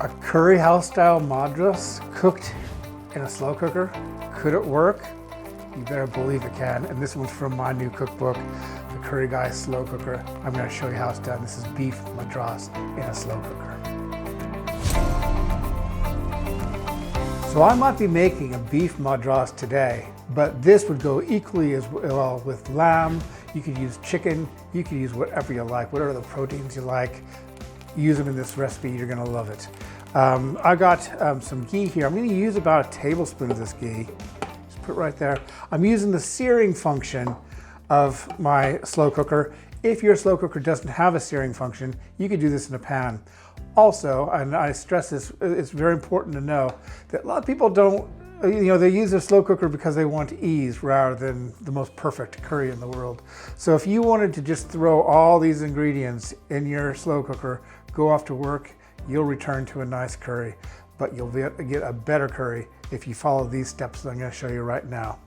A curry house style Madras cooked in a slow cooker. Could it work? You better believe it can. And this one's from my new cookbook, The Curry Guy Slow Cooker. I'm going to show you how it's done. This is beef Madras in a slow cooker. So I might be making a beef Madras today, but this would go equally as well with lamb. You could use chicken. You could use whatever you like, whatever the proteins you like. Use them in this recipe, you're going to love it. I got some ghee here. I'm going to use about a tablespoon of this ghee. Just put it right there. I'm using the searing function of my slow cooker. If your slow cooker doesn't have a searing function, you could do this in a pan. Also, and I stress this, it's very important to know that a lot of people don't, they use their slow cooker because they want ease rather than the most perfect curry in the world. So if you wanted to just throw all these ingredients in your slow cooker, go off to work, you'll return to a nice curry, but you'll get a better curry if you follow these steps that I'm going to show you right now.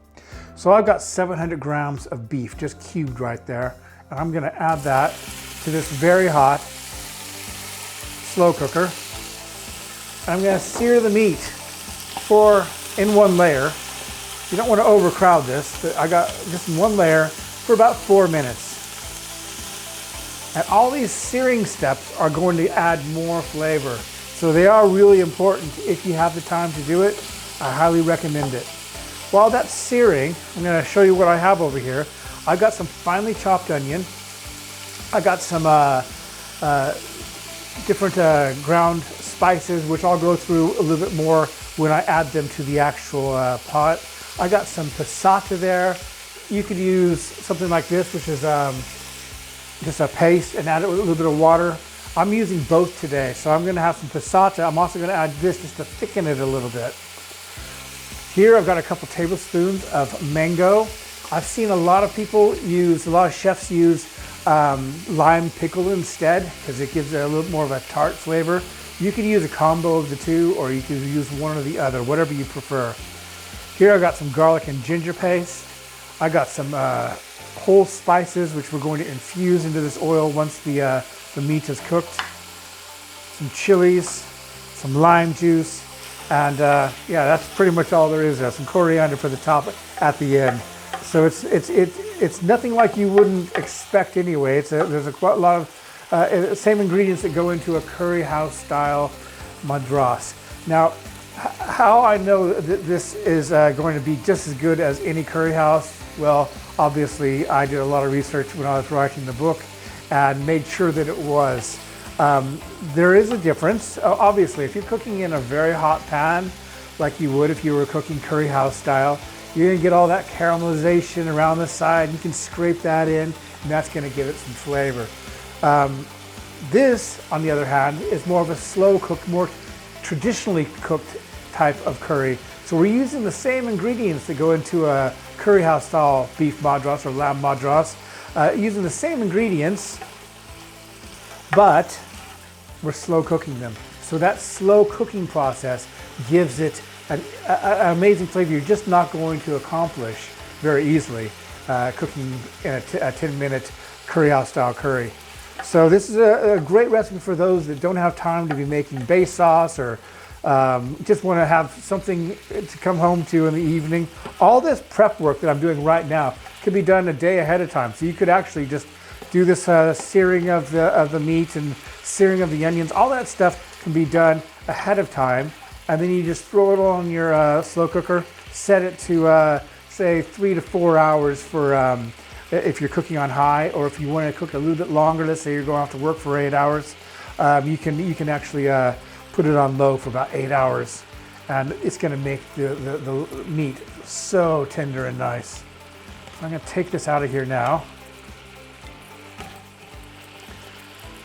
So I've got 700 grams of beef just cubed right there, and I'm going to add that to this very hot slow cooker. I'm going to sear the meat in one layer. You don't want to overcrowd this, but I got just in one layer for about 4 minutes. And all these searing steps are going to add more flavor. So they are really important. If you have the time to do it, I highly recommend it. While that's searing, I'm going to show you what I have over here. I've got some finely chopped onion. I got some different ground spices, which I'll go through a little bit more when I add them to the actual pot. I got some passata there. You could use something like this, which is just a paste, and add it with a little bit of water. I'm using both today, so I'm going to have some passata. I'm also going to add this just to thicken it a little bit. Here I've got a couple tablespoons of mango. I've seen a lot of chefs use lime pickle instead, because it gives it a little more of a tart flavor. You can use a combo of the two, or you can use one or the other, whatever you prefer. Here I've got some garlic and ginger paste. I got some whole spices, which we're going to infuse into this oil once the meat is cooked. Some chilies, some lime juice, and yeah, that's pretty much all there is there. Some coriander for the top at the end. So it's nothing like you wouldn't expect anyway. There's a lot of same ingredients that go into a curry house style Madras. Now, how I know that this is going to be just as good as any curry house, well, obviously I did a lot of research when I was writing the book and made sure that it was. There is a difference. Obviously, if you're cooking in a very hot pan, like you would if you were cooking curry house style, you're going to get all that caramelization around the side. You can scrape that in, and that's going to give it some flavor. This, on the other hand, is more of a slow cooked, more traditionally cooked type of curry. So we're using the same ingredients that go into a curry house style beef Madras or lamb Madras, using the same ingredients, but we're slow cooking them. So that slow cooking process gives it an amazing flavor you're just not going to accomplish very easily cooking in a 10-minute curry house style curry. So this is a great recipe for those that don't have time to be making base sauce, or just want to have something to come home to in the evening. All this prep work that I'm doing right now could be done a day ahead of time. So you could actually just do this searing of the meat and searing of the onions. All that stuff can be done ahead of time, and then you just throw it on your slow cooker, set it to say 3 to 4 hours for if you're cooking on high, or if you want to cook a little bit longer, let's say you're going off to work for 8 hours, you can actually put it on low for about 8 hours, and it's going to make the meat so tender and nice. I'm going to take this out of here now.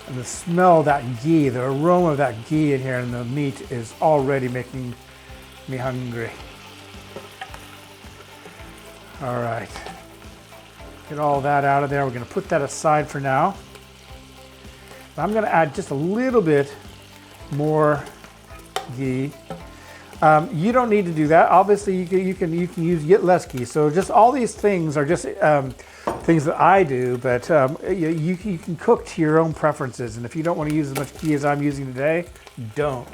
And the smell of that ghee, the aroma of that ghee in here and the meat is already making me hungry. All right. Get all that out of there. We're going to put that aside for now. I'm going to add just a little bit more ghee. You don't need to do that. Obviously, you can use yet less ghee. So just all these things are just things that I do, but you can cook to your own preferences. And if you don't want to use as much ghee as I'm using today, don't.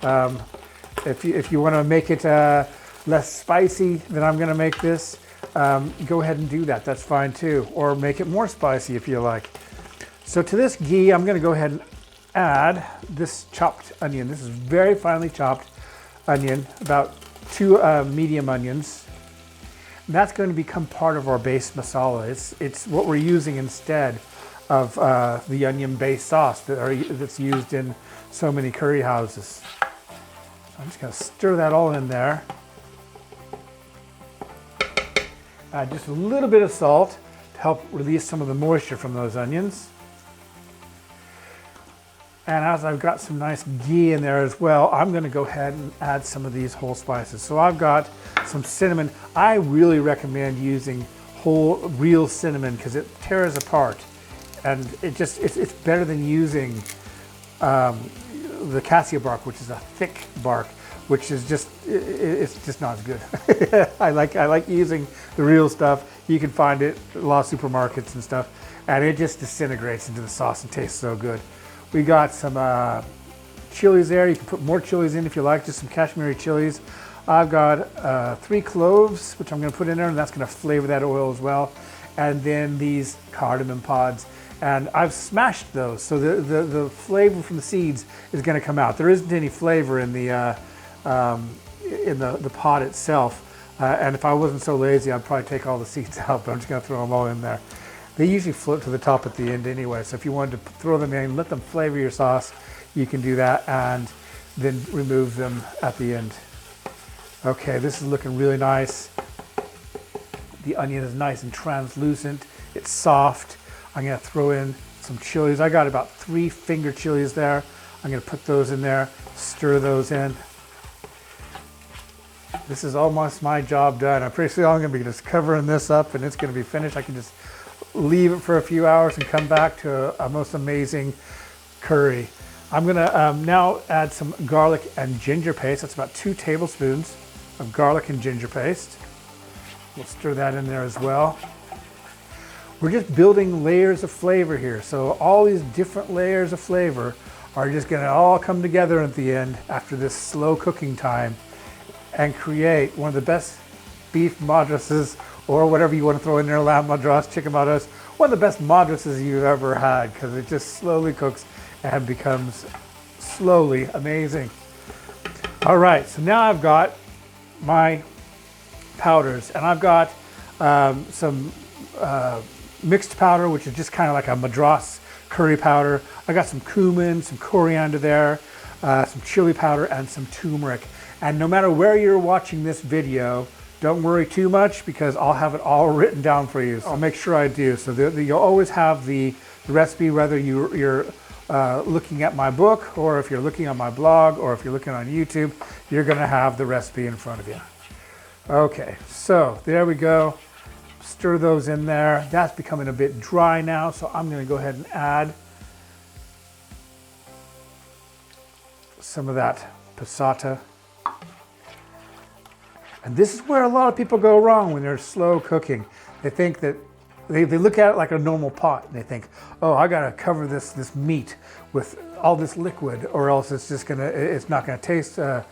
If you want to make it less spicy than I'm going to make this, go ahead and do that. That's fine too. Or make it more spicy if you like. So to this ghee, I'm going to go ahead and add this chopped onion. This is very finely chopped onion, about 2 medium onions. And that's going to become part of our base masala. It's what we're using instead of the onion-based sauce that's used in so many curry houses. So I'm just going to stir that all in there. Add just a little bit of salt to help release some of the moisture from those onions. And as I've got some nice ghee in there as well, I'm going to go ahead and add some of these whole spices. So I've got some cinnamon. I really recommend using whole real cinnamon because it tears apart, and it's better than using the cassia bark, which is a thick bark, which is it's just not as good. I like using the real stuff. You can find it at a lot of supermarkets and stuff, and it just disintegrates into the sauce and tastes so good. We got some chilies there. You can put more chilies in if you like, just some Kashmiri chilies. I've got 3 cloves, which I'm going to put in there, and that's going to flavor that oil as well. And then these cardamom pods, and I've smashed those, so the flavor from the seeds is going to come out. There isn't any flavor in the pod itself, and if I wasn't so lazy, I'd probably take all the seeds out, but I'm just going to throw them all in there. They usually float to the top at the end anyway, so if you wanted to throw them in, let them flavor your sauce, you can do that, and then remove them at the end. Okay, this is looking really nice. The onion is nice and translucent. It's soft. I'm going to throw in some chilies. I got about 3 finger chilies there. I'm going to put those in there, stir those in. This is almost my job done. I'm pretty sure I'm going to be just covering this up and it's going to be finished. I can just leave it for a few hours and come back to a most amazing curry. I'm going to now add some garlic and ginger paste. That's about 2 tablespoons of garlic and ginger paste. We'll stir that in there as well. We're just building layers of flavor here. So all these different layers of flavor are just going to all come together at the end after this slow cooking time and create one of the best beef madrases, or whatever you want to throw in there, lamb madras, chicken madras, one of the best madrases you've ever had, because it just slowly cooks and becomes slowly amazing. All right, so now I've got my powders, and I've got some mixed powder, which is just kind of like a Madras curry powder. I got some cumin, some coriander there, some chili powder, and some turmeric. And no matter where you're watching this video, don't worry too much because I'll have it all written down for you. So I'll make sure I do. So you'll always have the recipe, whether you're looking at my book, or if you're looking on my blog, or if you're looking on YouTube, you're gonna have the recipe in front of you. Okay, so there we go. Stir those in there. That's becoming a bit dry now, so I'm gonna go ahead and add some of that passata. And this is where a lot of people go wrong when they're slow cooking. They think that, they look at it like a normal pot, and they think, oh, I gotta cover this meat with all this liquid, or else it's not gonna taste of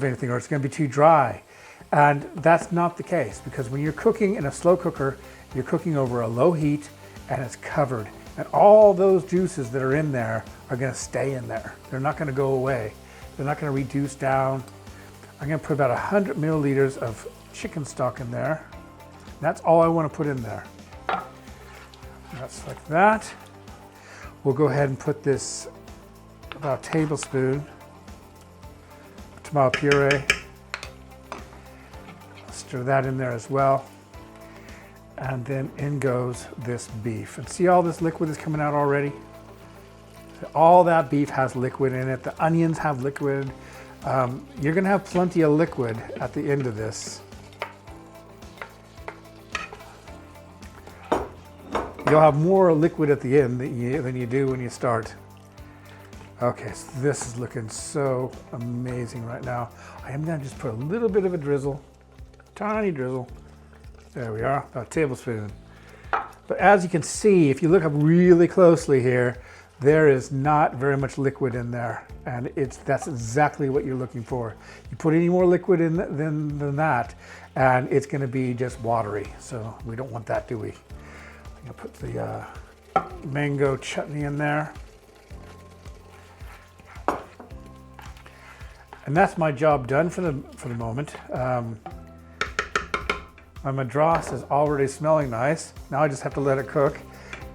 anything, or it's gonna be too dry. And that's not the case, because when you're cooking in a slow cooker, you're cooking over a low heat and it's covered. And all those juices that are in there are gonna stay in there. They're not gonna go away. They're not gonna reduce down. I'm gonna put about 100 milliliters of chicken stock in there. That's all I wanna put in there. That's like that. We'll go ahead and put this about a tablespoon of tomato puree. Stir that in there as well. And then in goes this beef. And see all this liquid is coming out already? All that beef has liquid in it. The onions have liquid. You're gonna have plenty of liquid at the end of this. You'll have more liquid at the end than you do when you start. Okay, so this is looking so amazing right now. I am gonna just put a little bit of a drizzle, tiny drizzle. There we are, about a tablespoon. But as you can see, if you look up really closely here, there is not very much liquid in there, and that's exactly what you're looking for. You put any more liquid in than that, and it's going to be just watery. So we don't want that, do we? I'm going to put the mango chutney in there. And that's my job done for the moment. My Madras is already smelling nice. Now I just have to let it cook.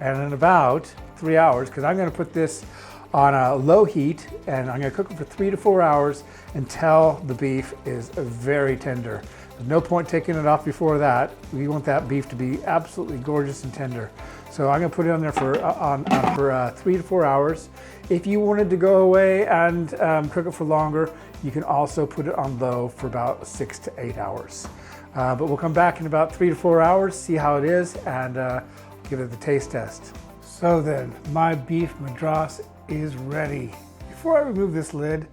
And in about 3 hours, because I'm going to put this on a low heat, and I'm going to cook it for 3 to 4 hours until the beef is very tender. There's no point taking it off before that. We want that beef to be absolutely gorgeous and tender. So I'm going to put it on there for 3 to 4 hours. If you wanted to go away and cook it for longer, you can also put it on low for about 6 to 8 hours. But we'll come back in about 3 to 4 hours, see how it is, and give it the taste test. So then, my beef Madras is ready. Before I remove this lid,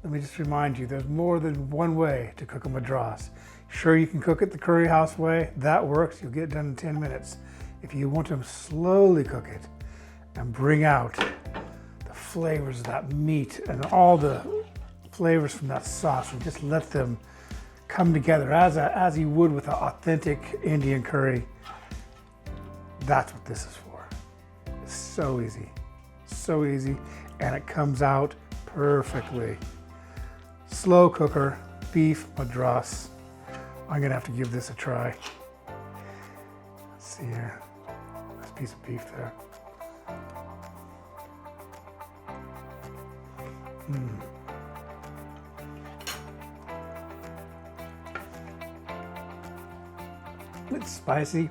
let me just remind you, there's more than one way to cook a Madras. Sure, you can cook it the curry house way. That works. You'll get it done in 10 minutes. If you want to slowly cook it and bring out the flavors of that meat and all the flavors from that sauce, and just let them come together as you would with an authentic Indian curry, that's what this is for. It's so easy, and it comes out perfectly. Slow cooker, beef Madras. I'm gonna have to give this a try. Let's see here, nice piece of beef there. It's spicy,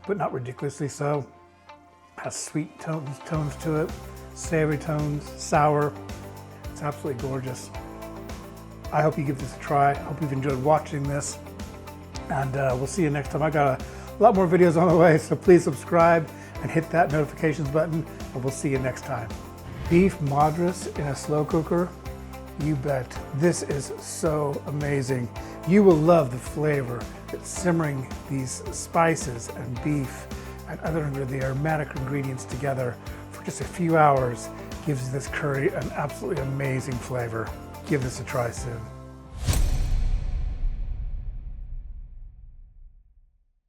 but not ridiculously so. Has sweet tones to it, savory tones, sour. It's absolutely gorgeous. I hope you give this a try. I hope you've enjoyed watching this, and we'll see you next time. I got a lot more videos on the way, so please subscribe and hit that notifications button, and we'll see you next time. Beef Madras in a slow cooker, you bet. This is so amazing. You will love the flavor that's simmering these spices and beef and other the aromatic ingredients together for just a few hours. Gives this curry an absolutely amazing flavor. Give this a try soon.